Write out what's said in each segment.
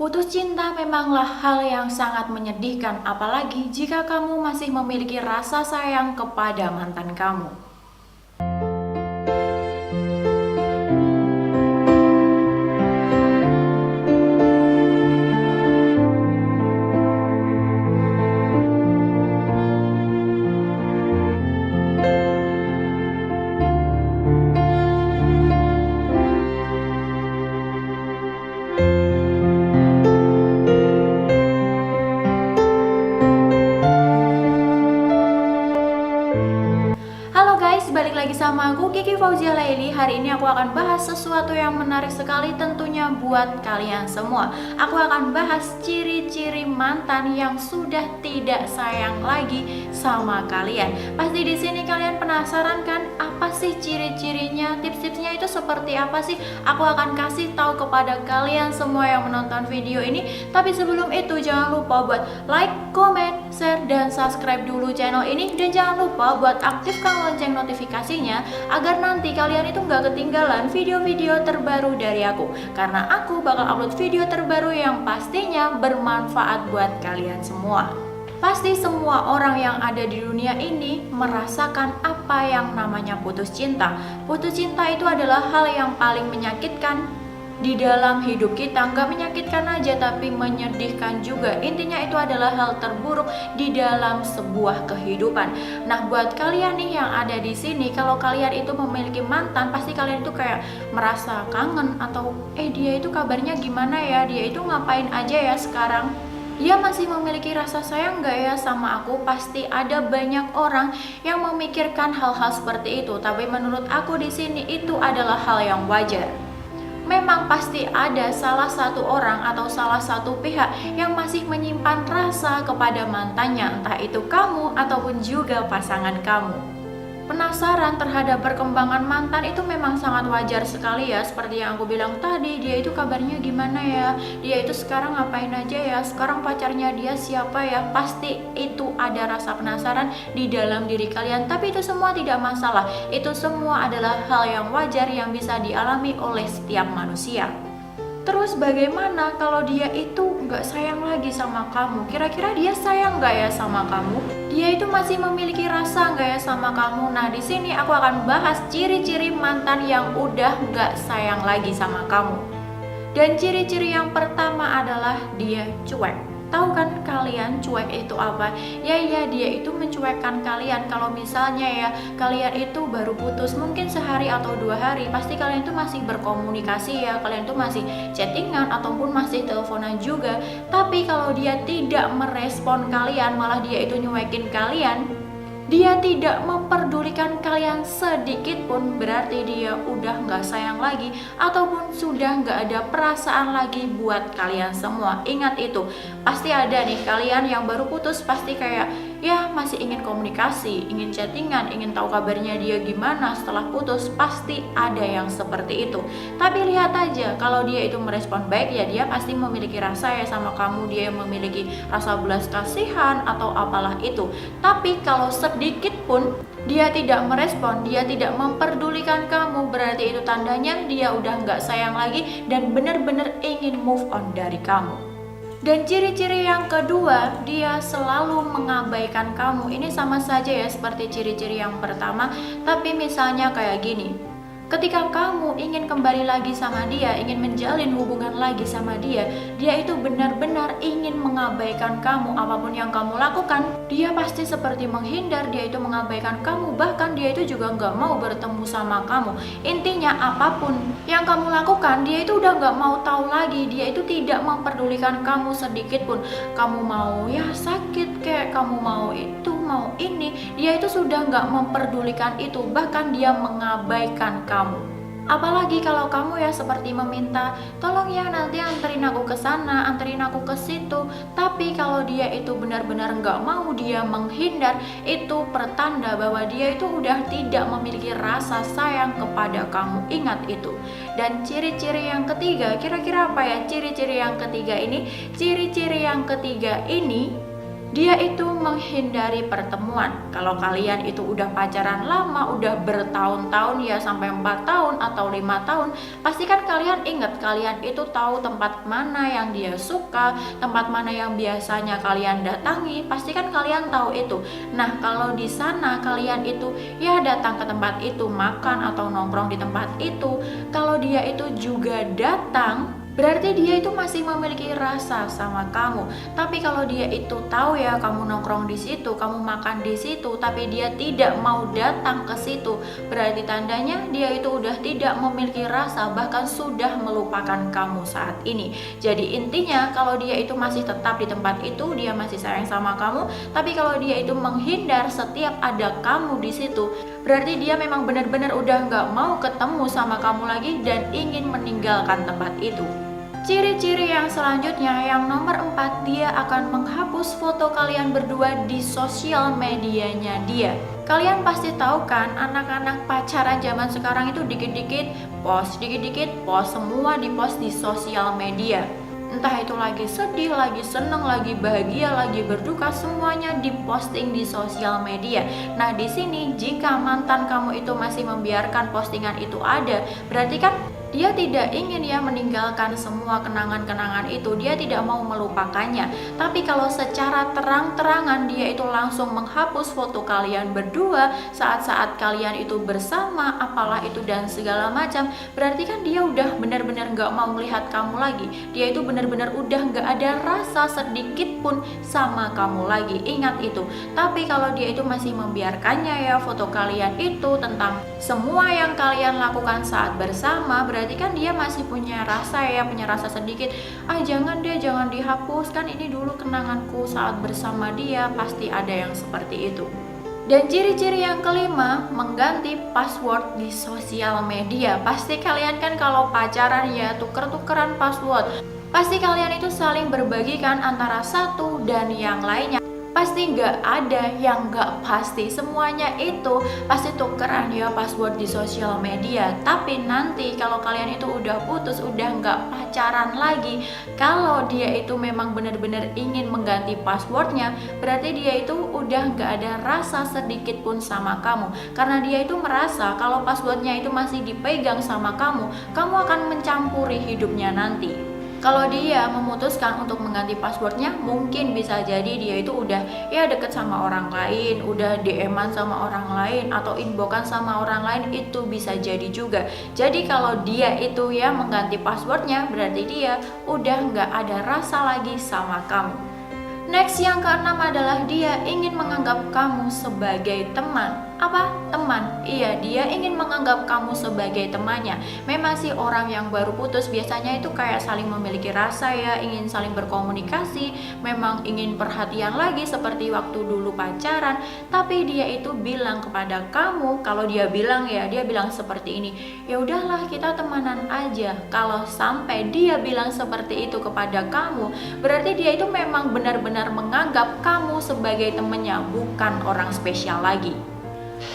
Putus cinta memanglah hal yang sangat menyedihkan, apalagi jika kamu masih memiliki rasa sayang kepada mantan kamu. Halo guys, balik lagi sama aku Kiki Fauzia Laili. Hari ini aku akan bahas sesuatu yang menarik sekali tentunya buat kalian semua. Aku akan bahas ciri-ciri mantan yang sudah tidak sayang lagi sama kalian. Pasti di sini kalian penasaran kan, apa sih ciri-cirinya? Tips-tipsnya itu seperti apa sih? Aku akan kasih tahu kepada kalian semua yang menonton video ini. Tapi sebelum itu jangan lupa buat like, comment, share, dan subscribe dulu channel ini. Dan jangan lupa buat aktifkan lonceng notifikasinya agar nanti kalian itu nggak ketinggalan video-video terbaru dari aku, karena aku bakal upload video terbaru yang pastinya bermanfaat buat kalian semua. Pasti semua orang yang ada di dunia ini merasakan apa yang namanya putus cinta. Putus cinta itu adalah hal yang paling menyakitkan di dalam hidup kita. Nggak menyakitkan aja tapi menyedihkan juga. Intinya itu adalah hal terburuk di dalam sebuah kehidupan. Nah, buat kalian nih yang ada di sini, kalau kalian itu memiliki mantan, pasti kalian itu kayak merasa kangen atau dia itu kabarnya gimana ya, dia itu ngapain aja ya sekarang, dia masih memiliki rasa sayang nggak ya sama aku. Pasti ada banyak orang yang memikirkan hal-hal seperti itu, tapi menurut aku di sini itu adalah hal yang wajar. Memang pasti ada salah satu orang atau salah satu pihak yang masih menyimpan rasa kepada mantannya, entah itu kamu ataupun juga pasangan kamu. Penasaran terhadap perkembangan mantan itu memang sangat wajar sekali ya. Seperti yang aku bilang tadi, dia itu kabarnya gimana ya, dia itu sekarang ngapain aja ya, sekarang pacarnya dia siapa ya. Pasti itu ada rasa penasaran di dalam diri kalian. Tapi itu semua tidak masalah, itu semua adalah hal yang wajar yang bisa dialami oleh setiap manusia. Terus bagaimana kalau dia itu nggak sayang lagi sama kamu? Kira-kira dia sayang nggak ya sama kamu? Dia itu masih memiliki rasa nggak ya sama kamu? Nah, di sini aku akan bahas ciri-ciri mantan yang udah nggak sayang lagi sama kamu. Dan ciri-ciri yang pertama adalah dia cuek. Tahu kan kalian cuek itu apa? Ya, dia itu mencuekkan kalian. Kalau misalnya ya kalian itu baru putus mungkin sehari atau 2 hari, pasti kalian itu masih berkomunikasi ya, kalian itu masih chattingan ataupun masih teleponan juga. Tapi kalau dia tidak merespon kalian, malah dia itu nyuekin kalian, dia tidak memperdulikan kalian sedikit pun, berarti dia udah nggak sayang lagi ataupun sudah nggak ada perasaan lagi buat kalian semua. Ingat itu, pasti ada nih kalian yang baru putus, pasti kayak ya masih ingin komunikasi, ingin chattingan, ingin tahu kabarnya dia gimana setelah putus. Pasti ada yang seperti itu. Tapi lihat aja, kalau dia itu merespon baik ya dia pasti memiliki rasa ya sama kamu, dia memiliki rasa belas kasihan atau apalah itu. Tapi kalau sedikit pun dia tidak merespon, dia tidak memperdulikan kamu, berarti itu tandanya dia udah nggak sayang lagi dan benar-benar ingin move on dari kamu. Dan ciri-ciri yang kedua, dia selalu mengabaikan kamu. Ini sama saja ya seperti ciri-ciri yang pertama, tapi misalnya kayak gini. Ketika kamu ingin kembali lagi sama dia, ingin menjalin hubungan lagi sama dia, dia itu benar-benar ingin mengabaikan kamu. Apapun yang kamu lakukan, dia pasti seperti menghindar, dia itu mengabaikan kamu. Bahkan dia itu juga nggak mau bertemu sama kamu. Intinya apapun yang kamu lakukan, dia itu udah nggak mau tahu lagi. Dia itu tidak memperdulikan kamu sedikit pun. Kamu mau ya sakit kayak kamu mau itu, mau ini, dia itu sudah nggak memperdulikan itu. Bahkan dia mengabaikan kamu. Apalagi kalau kamu ya seperti meminta, tolong ya nanti anterin aku ke sana, anterin aku ke situ. Tapi kalau dia itu benar-benar nggak mau, dia menghindar, itu pertanda bahwa dia itu udah tidak memiliki rasa sayang kepada kamu. Ingat itu. Dan ciri-ciri yang ketiga, kira-kira apa ya ciri-ciri yang ketiga ini? Ciri-ciri yang ketiga ini, Dia itu menghindari pertemuan. Kalau kalian itu udah pacaran lama, udah bertahun-tahun ya, sampai 4 tahun atau 5 tahun, pasti kan kalian ingat, kalian itu tahu tempat mana yang dia suka, tempat mana yang biasanya kalian datangi, pasti kan kalian tahu itu. Nah, kalau di sana kalian itu ya datang ke tempat itu, makan atau nongkrong di tempat itu, kalau dia itu juga datang, berarti dia itu masih memiliki rasa sama kamu. Tapi kalau dia itu tahu ya kamu nongkrong di situ, kamu makan di situ, tapi dia tidak mau datang ke situ, berarti tandanya dia itu udah tidak memiliki rasa, bahkan sudah melupakan kamu saat ini. Jadi intinya kalau dia itu masih tetap di tempat itu, dia masih sayang sama kamu, tapi kalau dia itu menghindar setiap ada kamu di situ, berarti dia memang benar-benar udah nggak mau ketemu sama kamu lagi dan ingin meninggalkan tempat itu. Ciri-ciri yang selanjutnya, yang nomor 4, dia akan menghapus foto kalian berdua di sosial medianya dia. Kalian pasti tahu kan, anak-anak pacaran zaman sekarang itu dikit-dikit post, semua dipost di sosial media. Entah itu lagi sedih, lagi seneng, lagi bahagia, lagi berduka, semuanya diposting di sosial media. Nah, di sini jika mantan kamu itu masih membiarkan postingan itu ada, berarti kan dia tidak ingin ya meninggalkan semua kenangan-kenangan itu, dia tidak mau melupakannya. Tapi kalau secara terang-terangan dia itu langsung menghapus foto kalian berdua saat-saat kalian itu bersama, apalah itu dan segala macam, berarti kan dia udah benar-benar gak mau melihat kamu lagi. Dia itu benar-benar udah gak ada rasa sedikit pun sama kamu lagi, ingat itu. Tapi kalau dia itu masih membiarkannya ya foto kalian itu tentang semua yang kalian lakukan saat bersama, berarti kan dia masih punya rasa ya, punya rasa sedikit, jangan deh, jangan dihapus, kan ini dulu kenanganku saat bersama dia, pasti ada yang seperti itu. Dan ciri-ciri yang kelima, mengganti password di sosial media. Pasti kalian kan kalau pacaran ya tuker-tukeran password, pasti kalian itu saling berbagikan antara satu dan yang lainnya. Pasti nggak ada yang nggak pasti, semuanya itu pasti tukeran ya password di sosial media. Tapi nanti kalau kalian itu udah putus, udah nggak pacaran lagi, kalau dia itu memang benar-benar ingin mengganti passwordnya, berarti dia itu udah nggak ada rasa sedikit pun sama kamu, karena dia itu merasa kalau passwordnya itu masih dipegang sama kamu, kamu akan mencampuri hidupnya nanti. Kalau dia memutuskan untuk mengganti passwordnya, mungkin bisa jadi dia itu udah ya deket sama orang lain, udah DM-an sama orang lain, atau inboxan sama orang lain, itu bisa jadi juga. Jadi kalau dia itu ya mengganti passwordnya, berarti dia udah nggak ada rasa lagi sama kamu. Next, yang keenam adalah dia ingin menganggap kamu sebagai teman. Apa? Teman? Iya, dia ingin menganggap kamu sebagai temannya. Memang sih orang yang baru putus biasanya itu kayak saling memiliki rasa ya, ingin saling berkomunikasi, memang ingin perhatian lagi seperti waktu dulu pacaran. Tapi dia itu bilang kepada kamu, kalau dia bilang ya, dia bilang seperti ini, ya udahlah kita temanan aja. Kalau sampai dia bilang seperti itu kepada kamu, berarti dia itu memang benar-benar menganggap kamu sebagai temannya, bukan orang spesial lagi.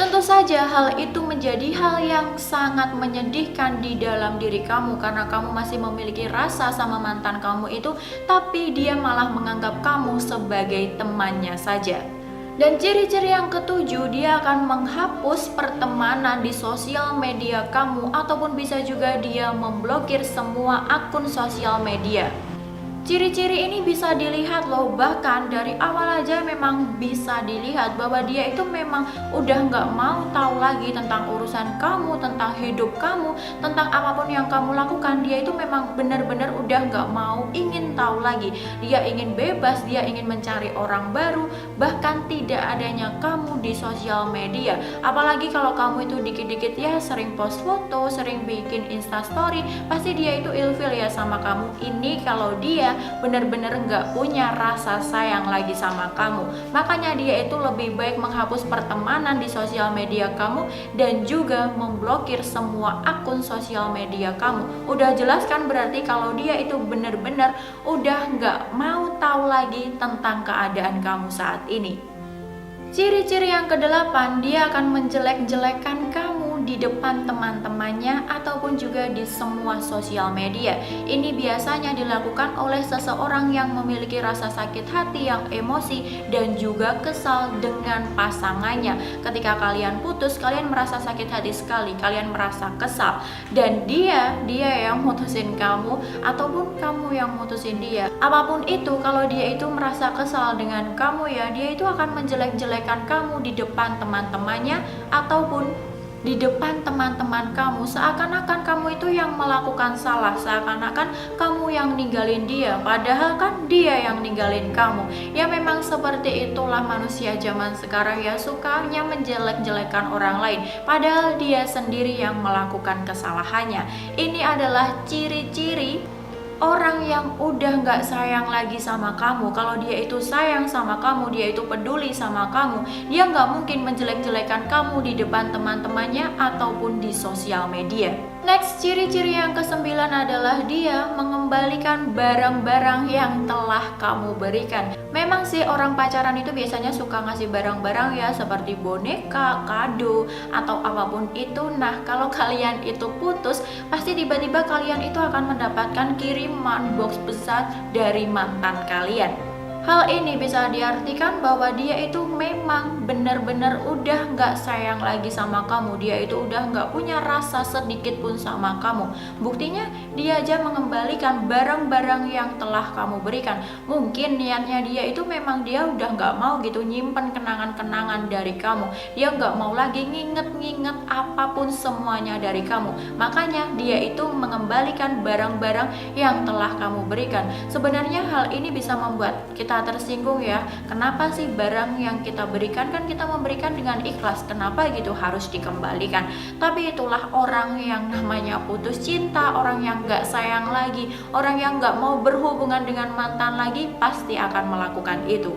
Tentu saja hal itu menjadi hal yang sangat menyedihkan di dalam diri kamu, karena kamu masih memiliki rasa sama mantan kamu itu, tapi dia malah menganggap kamu sebagai temannya saja. Dan ciri-ciri yang ketujuh, dia akan menghapus pertemanan di sosial media kamu, ataupun bisa juga dia memblokir semua akun sosial media. Ciri-ciri ini bisa dilihat loh, bahkan dari awal aja memang bisa dilihat bahwa dia itu memang udah nggak mau tahu lagi tentang urusan kamu, tentang hidup kamu, tentang apapun yang kamu lakukan. Dia itu memang benar-benar udah nggak mau, ingin tahu lagi. Dia ingin bebas, dia ingin mencari orang baru, bahkan tidak adanya kamu di sosial media. Apalagi kalau kamu itu dikit-dikit ya sering post foto, sering bikin instastory, pasti dia itu ilfil ya sama kamu. Ini kalau dia benar-benar nggak punya rasa sayang lagi sama kamu, makanya dia itu lebih baik menghapus pertemanan di sosial media kamu dan juga memblokir semua akun sosial media kamu. Udah jelas kan, berarti kalau dia itu benar-benar udah nggak mau tahu lagi tentang keadaan kamu saat ini. Ciri-ciri yang kedelapan, dia akan menjelek-jelekan kamu di depan teman-temannya ataupun juga di semua sosial media. Ini biasanya dilakukan oleh seseorang yang memiliki rasa sakit hati, yang emosi dan juga kesal dengan pasangannya. Ketika kalian putus, kalian merasa sakit hati sekali, kalian merasa kesal, dan dia yang mutusin kamu ataupun kamu yang mutusin dia. Apapun itu, kalau dia itu merasa kesal dengan kamu ya, dia itu akan menjelek-jelekan kamu di depan teman-temannya ataupun di depan teman-teman kamu, seakan-akan kamu itu yang melakukan salah, seakan-akan kamu yang ninggalin dia, padahal kan dia yang ninggalin kamu. Ya memang seperti itulah manusia zaman sekarang ya, sukanya menjelek-jelekan orang lain, padahal dia sendiri yang melakukan kesalahannya. Ini adalah ciri-ciri orang yang udah gak sayang lagi sama kamu. Kalau dia itu sayang sama kamu, dia itu peduli sama kamu, dia gak mungkin menjelek-jelekan kamu di depan teman-temannya ataupun di sosial media. Next, ciri-ciri yang ke-9 adalah dia mengembalikan barang-barang yang telah kamu berikan. Memang sih orang pacaran itu biasanya suka ngasih barang-barang ya, seperti boneka, kado, atau apapun itu. Nah, kalau kalian itu putus, pasti tiba-tiba kalian itu akan mendapatkan kiriman box besar dari mantan kalian. Hal ini bisa diartikan bahwa dia itu memang benar-benar udah gak sayang lagi sama kamu. Dia itu udah gak punya rasa sedikit pun sama kamu. Buktinya dia aja mengembalikan barang-barang yang telah kamu berikan. Mungkin niatnya dia itu memang dia udah gak mau gitu nyimpen kenangan-kenangan dari kamu. Dia gak mau lagi nginget-nginget apapun semuanya dari kamu. Makanya dia itu mengembalikan barang-barang yang telah kamu berikan. Sebenarnya hal ini bisa membuat kita tersinggung ya. Kenapa sih barang yang kita berikan, kan kita memberikan dengan ikhlas, kenapa gitu harus dikembalikan? Tapi itulah orang yang namanya putus cinta, orang yang gak sayang lagi, orang yang gak mau berhubungan dengan mantan lagi, pasti akan melakukan itu.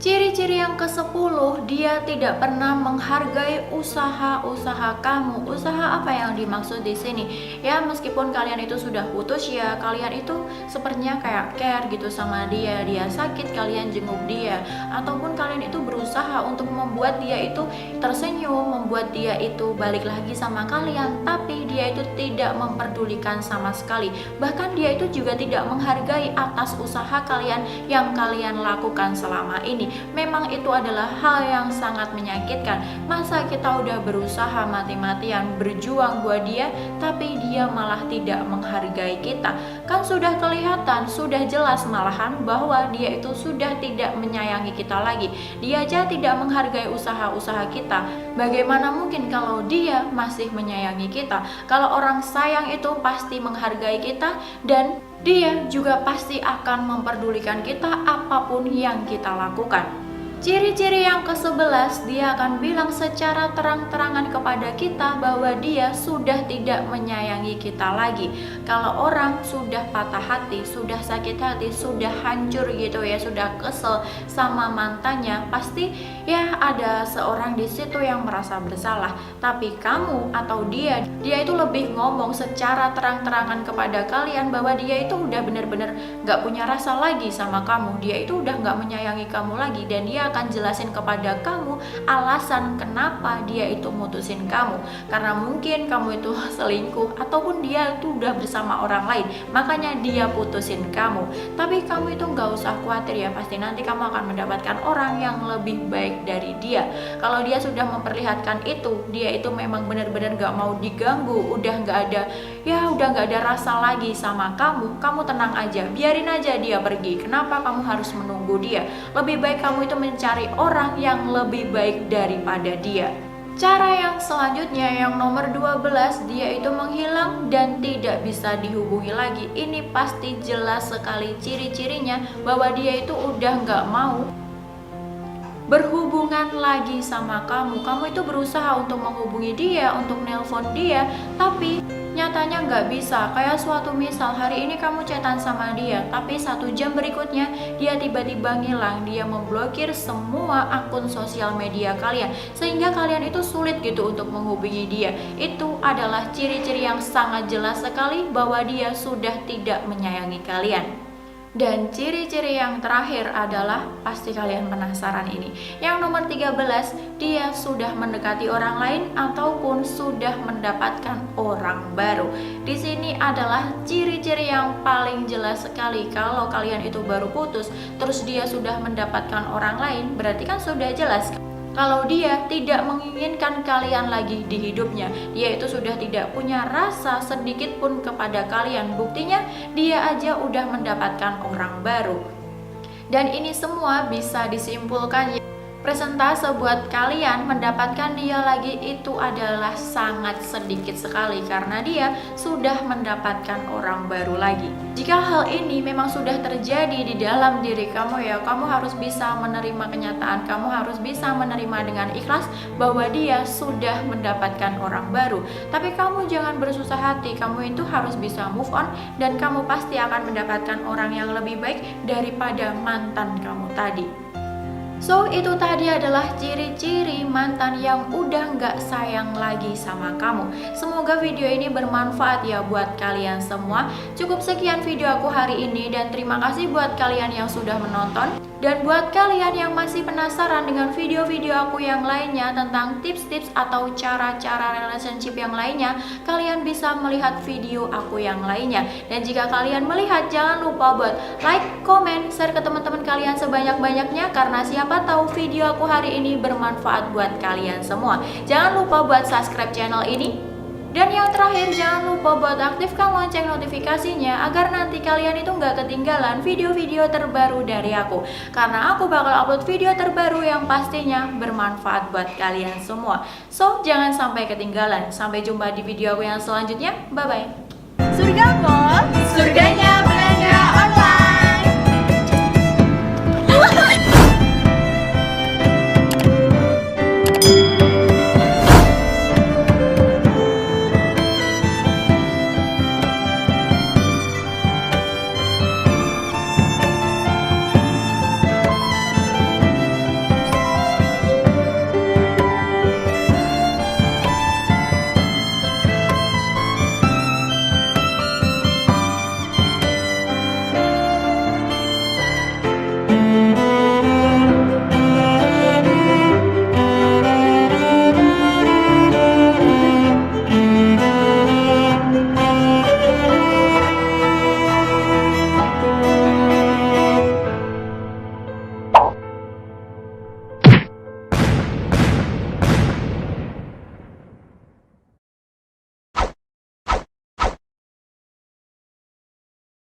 Ciri-ciri yang ke-10, dia tidak pernah menghargai usaha-usaha kamu. Usaha apa yang dimaksud di sini? Ya meskipun kalian itu sudah putus ya, kalian itu sepertinya kayak care gitu sama dia. Dia sakit, kalian jenguk dia, ataupun kalian itu berusaha untuk membuat dia itu tersenyum, membuat dia itu balik lagi sama kalian. Tapi dia itu tidak memperdulikan sama sekali. Bahkan dia itu juga tidak menghargai atas usaha kalian yang kalian lakukan selama ini. Memang itu adalah hal yang sangat menyakitkan. Masa kita udah berusaha mati-matian berjuang buat dia, tapi dia malah tidak menghargai kita. Kan sudah kelihatan, sudah jelas malahan bahwa dia itu sudah tidak menyayangi kita lagi. Dia aja tidak menghargai usaha-usaha kita. Bagaimana mungkin kalau dia masih menyayangi kita? Kalau orang sayang itu pasti menghargai kita, dan dia juga pasti akan memperdulikan kita apapun yang kita lakukan. Ciri-ciri yang ke-11, dia akan bilang secara terang-terangan kepada kita bahwa dia sudah tidak menyayangi kita lagi. Kalau orang sudah patah hati, sudah sakit hati, sudah hancur gitu ya, sudah kesel sama mantannya, pasti ya ada seorang di situ yang merasa bersalah. Tapi kamu atau dia itu lebih ngomong secara terang-terangan kepada kalian bahwa dia itu udah bener-bener gak punya rasa lagi sama kamu. Dia itu udah gak menyayangi kamu lagi, dan dia akan jelasin kepada kamu alasan kenapa dia itu mutusin kamu. Karena mungkin kamu itu selingkuh, ataupun dia itu udah bersama orang lain, makanya dia putusin kamu. Tapi kamu itu gak usah khawatir ya, pasti nanti kamu akan mendapatkan orang yang lebih baik dari dia. Kalau dia sudah memperlihatkan itu, dia itu memang benar-benar gak mau diganggu, udah gak ada rasa lagi sama kamu, kamu tenang aja, biarin aja dia pergi. Kenapa kamu harus menunggu dia? Lebih baik kamu itu mencari orang yang lebih baik daripada dia. Cara yang selanjutnya, yang nomor 12, dia itu menghilang dan tidak bisa dihubungi lagi. Ini pasti jelas sekali ciri-cirinya bahwa dia itu udah gak mau berhubungan lagi sama kamu. Kamu itu berusaha untuk menghubungi dia, untuk nelpon dia, tapi nyatanya nggak bisa. Kayak suatu misal, hari ini kamu chatan sama dia, tapi 1 jam berikutnya dia tiba-tiba ngilang. Dia memblokir semua akun sosial media kalian, sehingga kalian itu sulit gitu untuk menghubungi dia. Itu adalah ciri-ciri yang sangat jelas sekali bahwa dia sudah tidak menyayangi kalian. Dan ciri-ciri yang terakhir adalah, pasti kalian penasaran ini. Yang nomor 13, dia sudah mendekati orang lain ataupun sudah mendapatkan orang baru. Di sini adalah ciri-ciri yang paling jelas sekali. Kalau kalian itu baru putus, terus dia sudah mendapatkan orang lain, berarti kan sudah jelas kalau dia tidak menginginkan kalian lagi di hidupnya. Dia itu sudah tidak punya rasa sedikit pun kepada kalian. Buktinya dia aja udah mendapatkan orang baru. Dan ini semua bisa disimpulkan, presentase buat kalian mendapatkan dia lagi itu adalah sangat sedikit sekali karena dia sudah mendapatkan orang baru lagi. Jika hal ini memang sudah terjadi di dalam diri kamu ya, kamu harus bisa menerima kenyataan, kamu harus bisa menerima dengan ikhlas bahwa dia sudah mendapatkan orang baru. Tapi kamu jangan bersusah hati, kamu itu harus bisa move on dan kamu pasti akan mendapatkan orang yang lebih baik daripada mantan kamu tadi. So, itu tadi adalah ciri-ciri mantan yang udah nggak sayang lagi sama kamu. Semoga video ini bermanfaat ya buat kalian semua. Cukup sekian video aku hari ini dan terima kasih buat kalian yang sudah menonton. Dan buat kalian yang masih penasaran dengan video-video aku yang lainnya tentang tips-tips atau cara-cara relationship yang lainnya, kalian bisa melihat video aku yang lainnya. Dan jika kalian melihat, jangan lupa buat like, comment, share ke teman-teman kalian sebanyak-banyaknya karena siapa tahu video aku hari ini bermanfaat buat kalian semua. Jangan lupa buat subscribe channel ini. Dan yang terakhir, jangan lupa buat aktifkan lonceng notifikasinya agar nanti kalian itu nggak ketinggalan video-video terbaru dari aku. Karena aku bakal upload video terbaru yang pastinya bermanfaat buat kalian semua. So, jangan sampai ketinggalan. Sampai jumpa di video aku yang selanjutnya. Bye-bye. Surga Mall, surganya